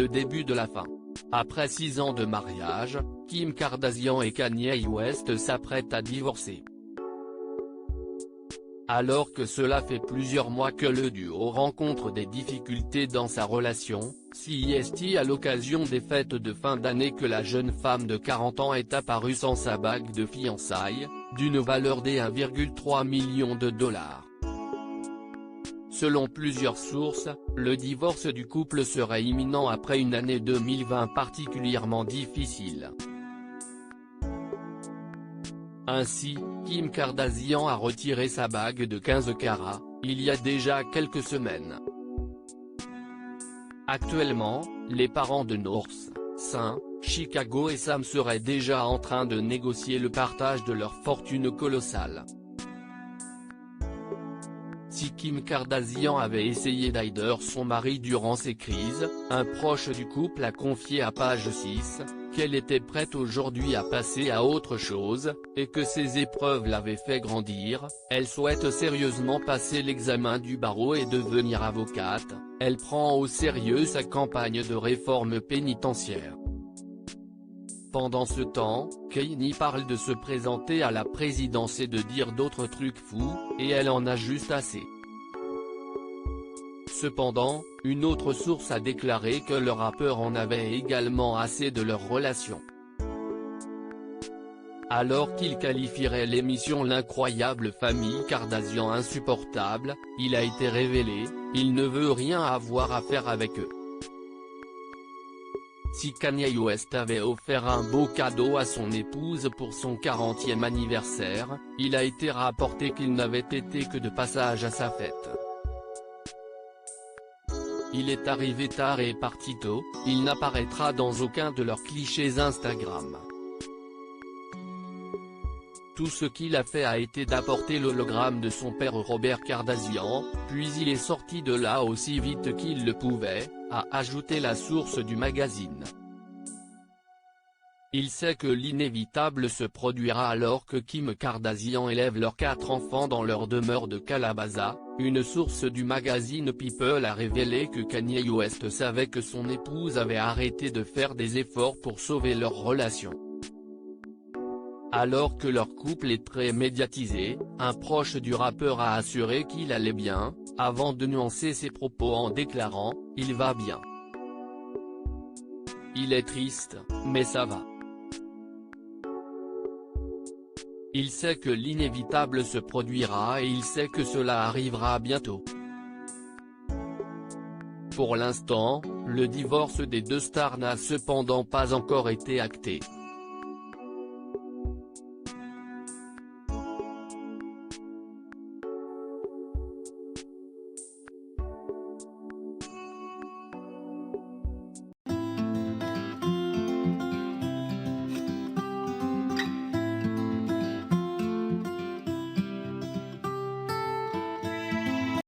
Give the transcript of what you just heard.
le début de la fin. Après 6 ans de mariage, Kim Kardashian et Kanye West s'apprêtent à divorcer. Alors que cela fait plusieurs mois que le duo rencontre des difficultés dans sa relation, c'est à l'occasion des fêtes de fin d'année que la jeune femme de 40 ans est apparue sans sa bague de fiançailles, d'une valeur de 1,3 million de dollars. Selon plusieurs sources, le divorce du couple serait imminent après une année 2020 particulièrement difficile. Ainsi, Kim Kardashian a retiré sa bague de 15 carats, il y a déjà quelques semaines. Actuellement, les parents de North, St. Chicago et Sam seraient déjà en train de négocier le partage de leur fortune colossale. Si Kim Kardashian avait essayé d'aider son mari durant ces crises, un proche du couple a confié à Page 6, qu'elle était prête aujourd'hui à passer à autre chose, et que ces épreuves l'avaient fait grandir. Elle souhaite sérieusement passer l'examen du barreau et devenir avocate, elle prend au sérieux sa campagne de réforme pénitentiaire. Pendant ce temps, Kanye parle de se présenter à la présidence et de dire d'autres trucs fous, et elle en a juste assez. Cependant, une autre source a déclaré que le rappeur en avait également assez de leur relation. Alors qu'il qualifierait l'émission L'incroyable famille Kardashian insupportable, il a été révélé, il ne veut rien avoir à faire avec eux. Si Kanye West avait offert un beau cadeau à son épouse pour son 40e anniversaire, il a été rapporté qu'il n'avait été que de passage à sa fête. Il est arrivé tard et parti tôt, il n'apparaîtra dans aucun de leurs clichés Instagram. Tout ce qu'il a fait a été d'apporter l'hologramme de son père Robert Kardashian, puis il est sorti de là aussi vite qu'il le pouvait, a ajouté la source du magazine. Il sait que l'inévitable se produira alors que Kim Kardashian élève leurs 4 enfants dans leur demeure de Calabasas. Une source du magazine People a révélé que Kanye West savait que son épouse avait arrêté de faire des efforts pour sauver leur relation. Alors que leur couple est très médiatisé, un proche du rappeur a assuré qu'il allait bien, avant de nuancer ses propos en déclarant « Il va bien. Il est triste, mais ça va. Il sait que l'inévitable se produira et il sait que cela arrivera bientôt ». Pour l'instant, le divorce des deux stars n'a cependant pas encore été acté.